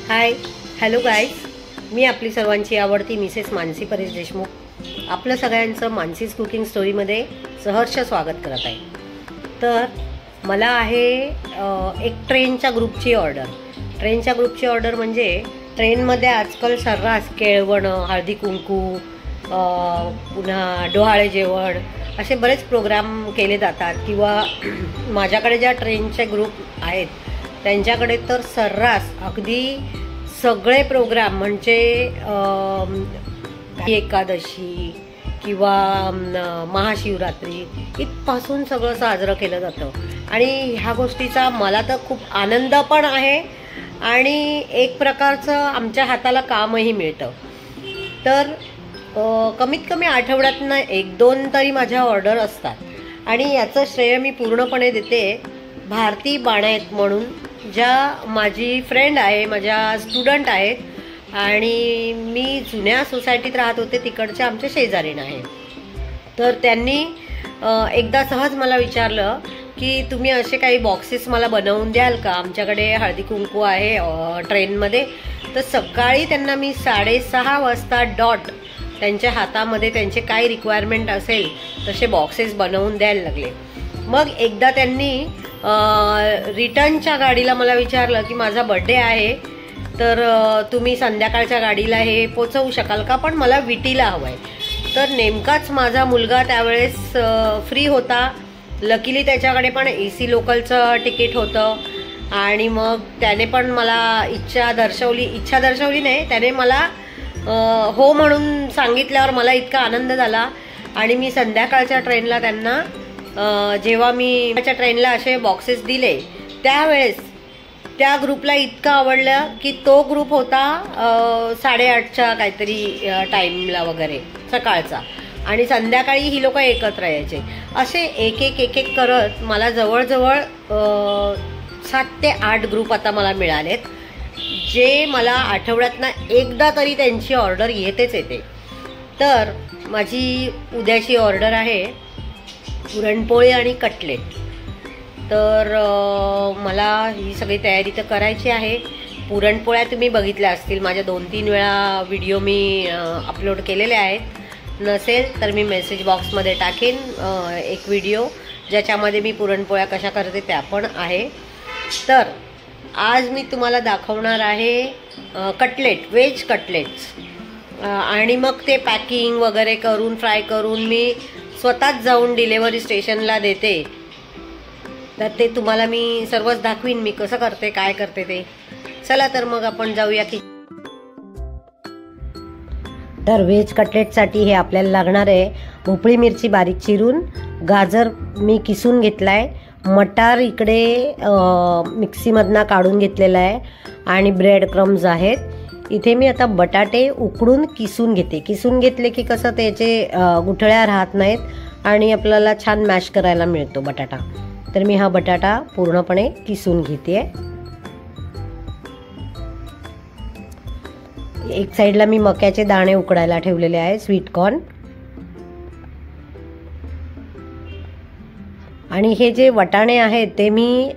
Hi hello guys, मी आपली सर्वांची आवडती मिसेस मानसी परेश देशमुख आपलं सगळ्यांचं मानसीज कुकिंग स्टोरीमध्ये सहर्ष स्वागत करत आहे. तर मला आहे एक ट्रेनच्या ग्रुपची ऑर्डर म्हणजे ट्रेनमध्ये आजकाल सर्रास केळवणं, हळदी कुंकू, पुन्हा डोहाळे जेवण असे बरेच प्रोग्राम केले जातात. किंवा माझ्याकडे ज्या ट्रेनचे ग्रुप आहेत त्यांच्याकडे तर सर्रास अगदी सगळे प्रोग्राम म्हणजे एकादशी किंवा महाशिवरात्री इथपासून सगळं साजरं केलं जातं. आणि ह्या गोष्टीचा मला तर खूप आनंद पण आहे आणि एक प्रकारचं आमच्या हाताला कामही मिळतं. तर कमीत कमी आठवड्यातनं 1-2 तरी माझ्या ऑर्डर असतात आणि याचं श्रेय मी पूर्णपणे देते भारती बाणायत म्हणून, ज्या माझी फ्रेंड आहे, माझ्या स्टुडंट आहेत आणि मी जुन्या सोसायटीत राहत होते तिकडच्या आमच्या शेजारीण आहे. तर त्यांनी एकदा सहज मला विचारलं की तुम्ही असे काही बॉक्सेस मला बनवून द्याल का, आमच्याकडे हळदी कुंकू आहे ट्रेनमध्ये. तर सकाळी त्यांना मी 6:30 वाजता डॉट त्यांच्या हातामध्ये त्यांचे काय रिक्वायरमेंट असेल तसे बॉक्सेस बनवून द्यायला लागले. मग एकदा त्यांनी रिटर्नच्या गाडीला मला विचारलं की माझा बर्थडे आहे तर तुम्ही संध्याकाळच्या गाडीला हे पोचवू शकाल का, पण मला विटीला हवं आहे. तर नेमकाच माझा मुलगा त्यावेळेस फ्री होता. लकीली त्याच्याकडे पण AC लोकलचं तिकीट होतं आणि मग त्याने पण मला इच्छा दर्शवली नाही, त्याने मला हो म्हणून सांगितल्यावर मला इतका आनंद झाला. आणि मी संध्याकाळच्या ट्रेनला त्यांना जेव्हा मी त्याच्या ट्रेनला असे बॉक्सेस दिले त्यावेळेस त्या ग्रुपला इतकं आवडलं की तो ग्रुप होता 8:30च्या काहीतरी टाईमला वगैरे सकाळचा, आणि संध्याकाळी ही लोक एकत्र यायचे. असे एक करत मला जवळजवळ 7 ते 8 ग्रुप आता मला मिळालेत, जे मला आठवड्यातनं एकदा तरी त्यांची ऑर्डर येतेच येते. तर माझी उद्याची ऑर्डर आहे पुरणपोळी आणि कटलेट. तर मला ही सगळी तयारी तर करायची आहे. पुरणपोळ्या तुम्ही बघितल्या असतील, माझ्या 2-3 वेळा व्हिडिओ मी अपलोड केलेले आहेत. नसेल तर मी मेसेज बॉक्समध्ये टाकेन एक व्हिडिओ ज्याच्यामध्ये मी पुरणपोळ्या कशा करते त्या पण आहे. तर आज मी तुम्हाला दाखवणार आहे कटलेट, व्हेज कटलेट्स. आणि मग ते पॅकिंग वगैरे करून फ्राय करून मी स्वतःच जाऊन डिलेव्हरी स्टेशनला देते. तर ते तुम्हाला मी सर्वच दाखवीन मी कसं करते, काय करते ते. चला तर मग आपण जाऊया की. तर व्हेज कटलेटसाठी हे आपल्याला लागणार आहे भोपळी मिरची बारीक चिरून, गाजर मी किसून घेतलाय, मटार इकडे मिक्सीमधनं काढून घेतलेला आहे आणि ब्रेड क्रम्स आहेत. इथे मी आता बटाटे उकडून किसून घेते. किसून घेतले की कसं त्याचे गुठळ्या राहत नाहीत आणि आपल्याला छान मॅश करायला मिळतो बटाटा. तर मी हा बटाटा पूर्णपणे किसून घेते. एक साईडला मी मक्याचे दाणे उकडायला ठेवलेले आहे, स्वीट कॉर्न. आणि हे जे वाटाणे आहेत ते मी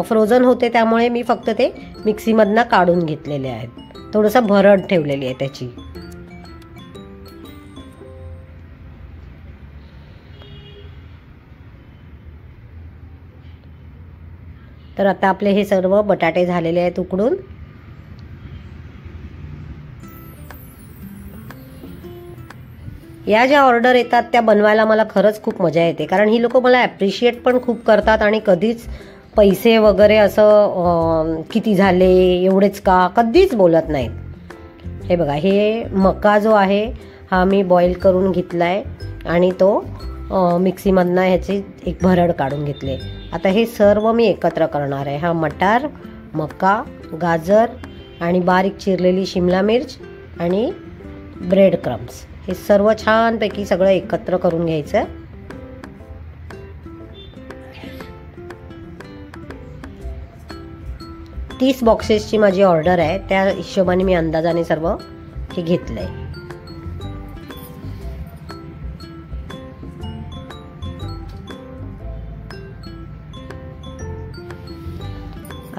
फ्रोझन होते त्यामुळे मी फक्त ते मिक्सीमधनं काढून घेतलेले आहेत. थोडंसं भरड ठेवलेली आहे त्याची. तर आता आपले हे सर्व बटाटे झालेले आहेत उकडून. या ज्या ऑर्डर येतात त्या बनवायला मला खरंच खूप मजा येते, कारण ही लोक मला ॲप्रिशिएट पण खूप करतात आणि कधीच पैसे वगैरे असं किती झाले एवढेच का कधीच बोलत नाहीत. हे बघा, हे मका जो आहे हा मी बॉईल करून घेतलाय आणि तो मिक्सीमधनं ह्याची एक भरड काढून घेतले. आता हे सर्व मी एकत्र करणार आहे. हा मटार, मका, गाजर आणि बारीक चिरलेली शिमला मिर्च आणि ब्रेड क्रम्स हे सर्व छानपैकी सगळं एकत्र करून घ्यायचं. तीस बॉक्सेसची माझी ऑर्डर आहे, त्या हिशोबाने मी अंदाजाने सर्व हे घेतलंय.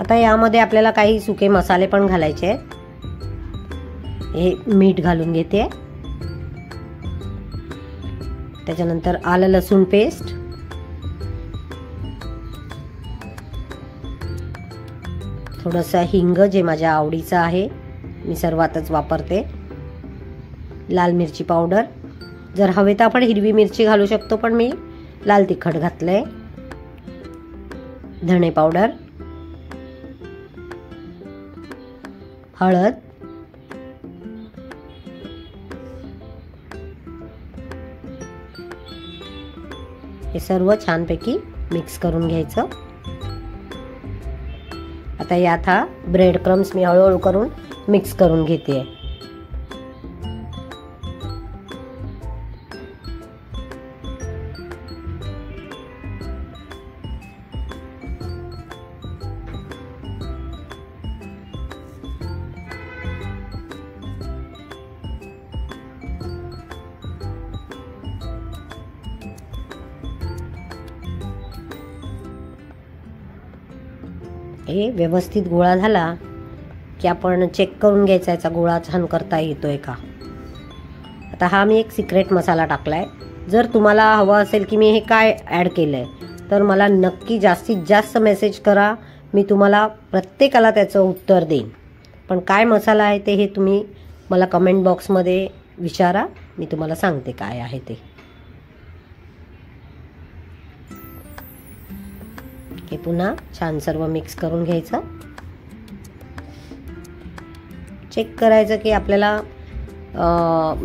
आता यामध्ये आपल्याला काही सुके मसाले पण घालायचे आहेत. हे मीठ घालून घेते. त्याच्यानंतर आलं लसूण पेस्ट, थोडंसं हिंग जे माझ्या आवडीचं आहे, मी सर्वातच वापरते. लाल मिरची पावडर, जर हवे तर आपण हिरवी मिरची घालू शकतो, पण मी लाल तिखट घातलंय. धणे पावडर, हळद, हे सर्व छानपैकी मिक्स करून घ्यायचं. आता यात हा ब्रेड क्रम्स मी हळूहळू करून मिक्स करून घेते. हे व्यवस्थित गोळा झाला की आपण चेक करून घ्यायचा याचा गोळा छान करता येतोय का. आता हा मी एक सिक्रेट मसाला टाकलाय. जर तुम्हाला हवं असेल की मी हे काय ॲड केलंय तर मला नक्की जास्तीत जास्त मेसेज करा, मी तुम्हाला प्रत्येकाला त्याचं उत्तर देईन. पण काय मसाला आहे ते हे तुम्ही मला कमेंट बॉक्समध्ये विचारा, मी तुम्हाला सांगते काय आहे ते. हे पुन्हा छान सर्व मिक्स करून घ्यायचं. चेक करायचं की आपल्याला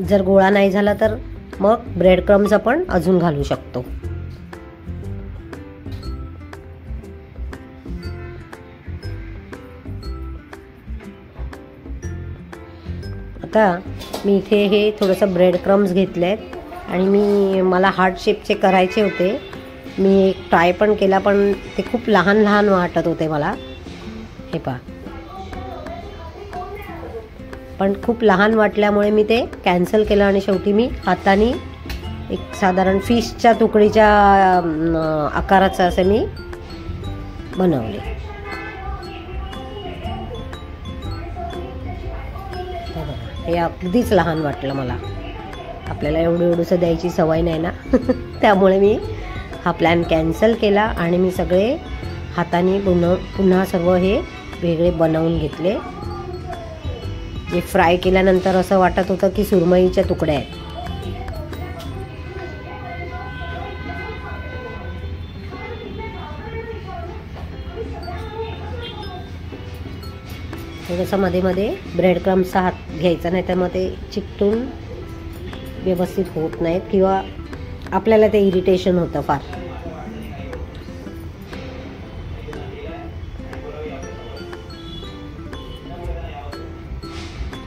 जर गोळा नाही झाला तर मग ब्रेड क्रम्स आपण अजून घालू शकतो. आता मी इथे हे थोडंसं ब्रेड क्रम्स घेतले आहेत आणि मला हार्ट शेपचे करायचे होते. मी एक ट्राय पण केला, पण ते खूप लहान लहान वाटत होते मला. हे पहा, पण खूप लहान वाटल्यामुळे मी ते कॅन्सल केलं आणि शेवटी मी हाताने एक साधारण फिशच्या तुकडीच्या आकाराचं असे मी बनवले. हे अगदीच लहान वाटलं मला. आपल्याला एवढंसं द्यायची सवय नाही ना त्यामुळे मी हा प्लॅन कॅन्सल केला आणि मी सगळे हाताने पुन्हा सर्व हे वेगळे बनवून घेतले. जे फ्राय केल्यानंतर असं वाटत होतं की सुरमईच्या तुकड्या आहेत. थोडंसं मध्ये मध्ये ब्रेड क्रम्सचा हात घ्यायचा, नाही तर मग ते चिकटून व्यवस्थित होत नाहीत किंवा आपल्याला ते इरिटेशन होतं फार.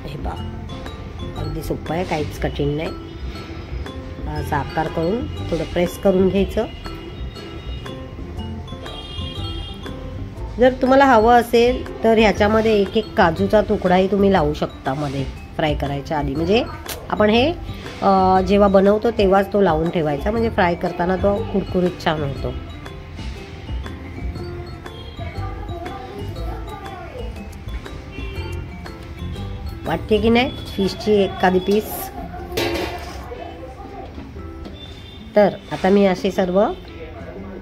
हे पहा, अगदी सोपं आहे, काहीच कठीण नाही. असा आकार करून थोडं प्रेस करून घ्यायचं. जर तुम्हाला हवं असेल तर ह्याच्यामध्ये एक एक काजूचा तुकडाही तुम्ही लावू शकता मध्ये फ्राय करायच्या आधी. म्हणजे आपण हे जेव्हा बनवतो तेव्हाच तो लावून ठेवायचा, म्हणजे फ्राय करताना तो कुरकुरीत छान होतो. वाटते की नाही फिशची एखादी पीस. तर आता मी असे सर्व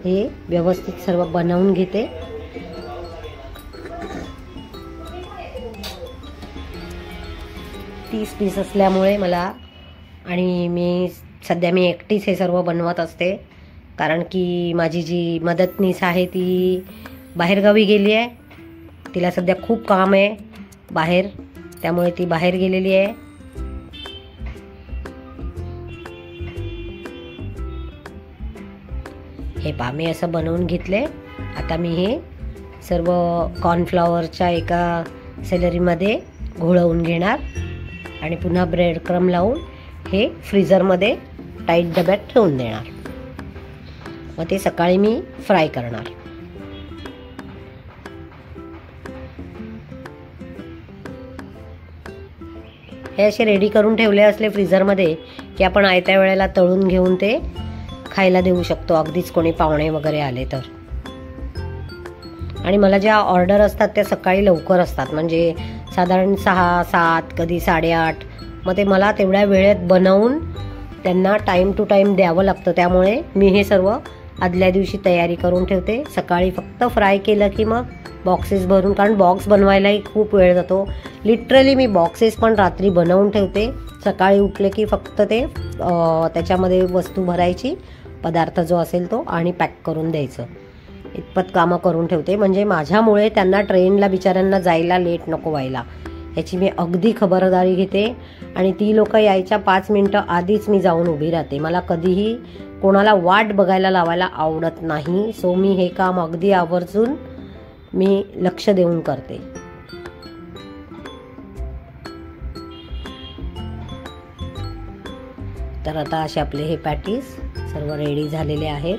हे व्यवस्थित सर्व बनवून घेते. पीस असल्यामुळे मला, आणि मी एकटीच हे सर्व बनवत असते, कारण की माझी जी मदतनीस आहे ती बाहेरगावी गेली आहे. तिला सध्या खूप काम आहे बाहेर, त्यामुळे ती बाहेर गेलेली आहे. हे पहा, मी असं बनवून घेतले. आता मी हे सर्व कॉर्नफ्लॉवरच्या एका सेलरीमध्ये घोळवून घेणार आणि पुन्हा ब्रेड क्रम लावून हे फ्रीझरमध्ये टाईट डब्यात ठेवून देणार. मग ते सकाळी मी फ्राय करणार. हे असे रेडी करून ठेवले असले फ्रीझरमध्ये की आपण आयत्या वेळेला तळून घेऊन ते खायला देऊ शकतो, अगदीच कोणी पाहुणे वगैरे आले तर. आणि मला ज्या ऑर्डर असतात त्या सकाळी लवकर असतात, म्हणजे साधारण 6, 7, कधी 8:30. मग ते मला तेवढ्या वेळेत बनवून त्यांना टाईम टू टाईम द्यावं लागतं. त्यामुळे मी हे सर्व आदल्या दिवशी तयारी करून ठेवते. सकाळी फक्त फ्राय केलं की मग बॉक्सेस भरून, कारण बॉक्स बनवायलाही खूप वेळ जातो. लिटरली मी बॉक्सेस पण रात्री बनवून ठेवते. सकाळी उठले की फक्त ते त्याच्यामध्ये वस्तू भरायची, पदार्थ जो असेल तो, आणि पॅक करून द्यायचं. इतपत कामं करून ठेवते, म्हणजे माझ्यामुळे त्यांना ट्रेनला बिचाऱ्यांना जायला लेट नको व्हायला, याची मी अगदी खबरदारी घेते. आणि ती लोक यायच्या 5 मिनटं आधीच मी जाऊन उभी राहते. मला कधीही कोणाला वाट बघायला लावायला आवडत नाही. सो मी हे काम अगदी आवर्जून मी लक्ष देऊन करते. तर आता असे आपले हे पॅटीस सर्व रेडी झालेले आहेत.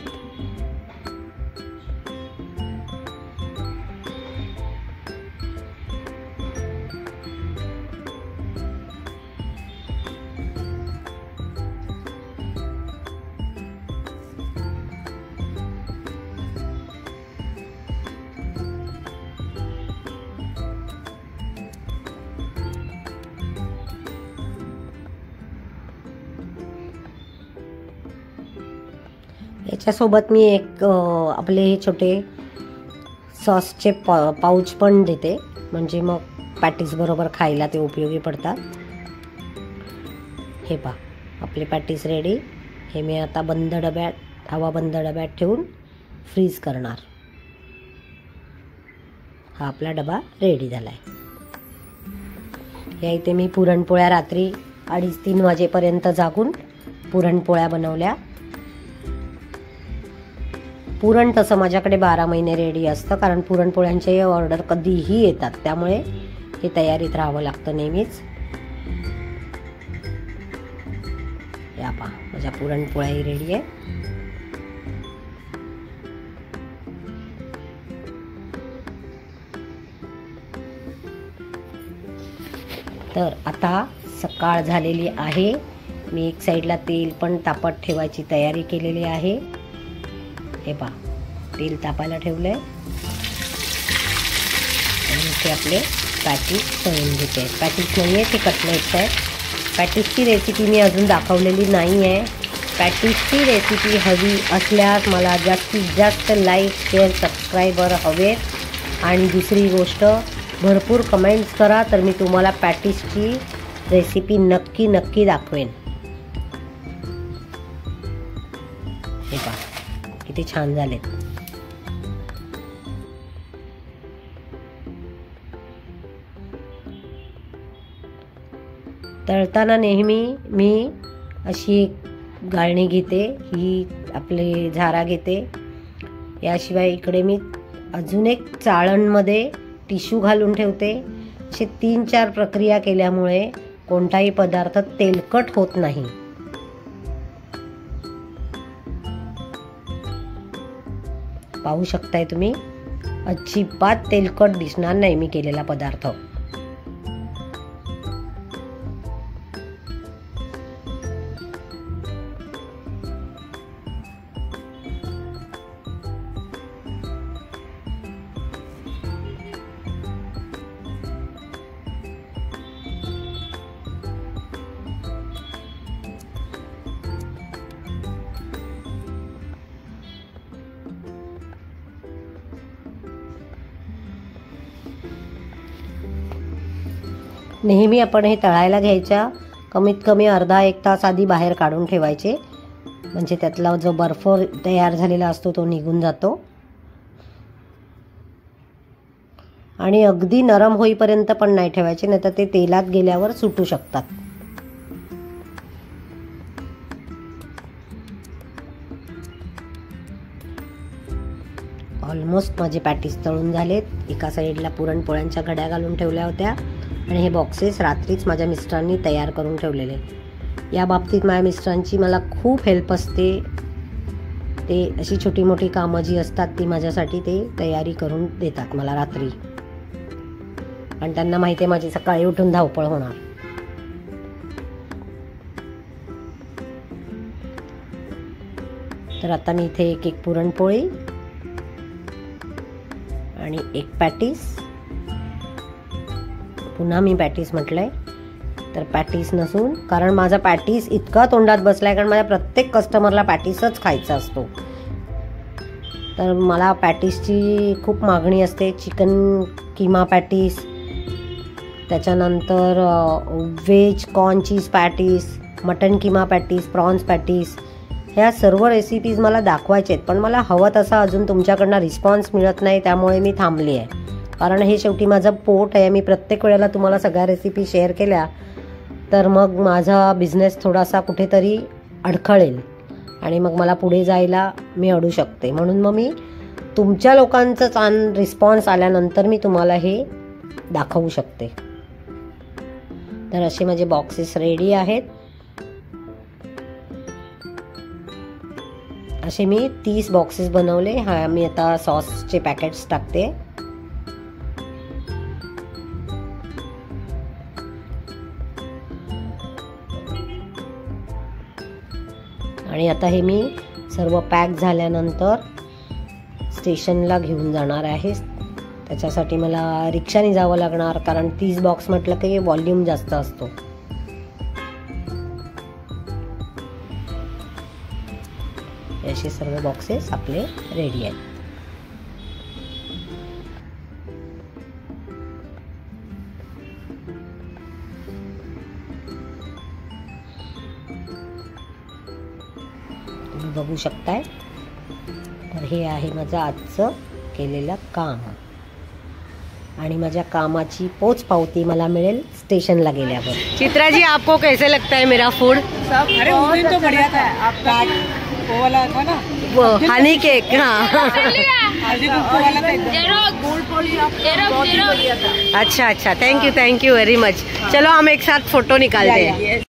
याच्यासोबत मी एक आपले हे छोटे सॉसचे पाऊच पण देते, म्हणजे मग पॅटीस बरोबर खायला ते उपयोगी पडतात. हे पहा, आपले पॅटीस रेडी. हे मी आता बंद डब्यात, हवाबंद डब्यात ठेवून फ्रीज करणार. हा आपला डबा रेडी झाला आहे. या इथे मी पुरणपोळ्या रात्री 2:30-3 वाजेपर्यंत जागून पुरणपोळ्या बनवल्या. पुरण तसं माझ्याकडे 12 महिने रेडी असतं, कारण पुरणपोळ्यांचे ऑर्डर कधीही येतात, त्यामुळे हे तयारीत राहावं लागतं नेहमीच. या पहा, माझ्या पुरणपोळ्याही रेडी आहे. तर आता सकाळ झालेली आहे. मी एक साईडला तेल पण तापत ठेवायची तयारी केलेली आहे. हे पहा, तेल तापायला ठेवलंय आणि इथे आपले पॅटीस तळून घेते. पॅटीस नाही आहे, ते कटलेट्स आहेत. पॅटीसची रेसिपी मी अजून दाखवलेली नाही आहे. पॅटीसची रेसिपी हवी असल्यास मला जास्तीत जास्त लाईक, शेअर, सबस्क्रायबर हवेत. आणि दुसरी गोष्ट, भरपूर कमेंट्स करा, तर मी तुम्हाला पॅटीसची रेसिपी नक्की दाखवेन. हे पहा किती छान झालेत. तळताना नेहमी मी अशी एक गाळणी घेते, ही आपले झारा घेते. याशिवाय इकडे मी अजून एक चाळणमध्ये टिश्यू घालून ठेवते. असे 3-4 प्रक्रिया केल्यामुळे कोणताही पदार्थ तेलकट होत नाही. पाहू शकताय तुम्ही, अजिबात तेलकट दिसणार नाही मी केलेला पदार्थ. नेहमी आपण हे तळायला घ्यायच्या कमीत कमी अर्धा-1 तास आधी बाहेर काढून ठेवायचे, म्हणजे त्यातला जो बर्फ तयार झालेला असतो तो निघून जातो. आणि अगदी नरम होईपर्यंत पण नाही ठेवायचे, नाहीतर ते तेलात गेल्यावर सुटू शकतात. ऑलमोस्ट माझे पॅटीस तळून झालेत. एका साईडला पुरणपोळ्यांच्या घड्या घालून ठेवल्या होत्या आणि हे बॉक्सेस रात्रीच माझ्या मिस्टरांनी तयार करून ठेवलेले. या बाबतीत माझ्या मिस्टरांची मला खूप हेल्प असते. ते अशी छोटी मोठी कामं जी असतात ती माझ्यासाठी ते तयारी करून देतात मला रात्री, आणि त्यांना माहिती आहे माझी सकाळी उठून धावपळ होणार. तर आता मी इथे एक पुरणपोळी आणि एक पॅटीस पुन्हा मी पॅटीस म्हटलंय, तर पॅटीस नसून, कारण माझा पॅटीस इतका तोंडात बसलाय, कारण माझ्या प्रत्येक कस्टमरला पॅटीसच खायचा असतो. तर मला पॅटीसची खूप मागणी असते. चिकन किमा पॅटीस, त्याच्यानंतर veg corn cheese patties, mutton keema patties, prawns patties, ह्या सर्व रेसिपीज मला दाखवायचे आहेत. पण मला हवं तसा अजून तुमच्याकडनं रिस्पॉन्स मिळत नाही, त्यामुळे मी थांबली आहे. कारण हे शेवटी माझं पोट आहे. मी प्रत्येक वेळेला तुम्हाला सगळ्या रेसिपी शेअर केल्या तर मग माझा बिझनेस थोडासा कुठेतरी अडखळेल आणि मग मला पुढे जायला मी अडू शकते. म्हणून मग मी तुमच्या लोकांचं छान रिस्पॉन्स आल्यानंतर मी तुम्हाला हे दाखवू शकते. तर असे माझे बॉक्सेस रेडी आहेत. असे मी 30 बॉक्सेस बनवले. हा मी आता सॉसचे पॅकेट्स टाकते. आणि आता हे मी सर्व पॅक झाल्यानंतर स्टेशनला घेऊन जाणार आहे. त्याच्यासाठी मला रिक्षाने जावं लागणार, कारण 30 बॉक्स म्हटलं की व्हॉल्यूम जास्त असतो. असे सर्व बॉक्सेस आपले रेडी आहेत. तुम्ही बघू शकताय. तर हे आहे माझं आजचं केलेलं काम, आणि माझ्या कामाची पोचपावती मला मिळेल स्टेशनला गेल्यावर. चित्रा जी, आपको कैसे लगता है मेरा फूड? सब अरे उस दिन तो बढ़िया था आपका, वो वाला था ना, वो हनी केक. हाँ, अच्छा अच्छा, थैंक यू वेरी मच. चलो हम एक साथ फोटो निकालते हैं.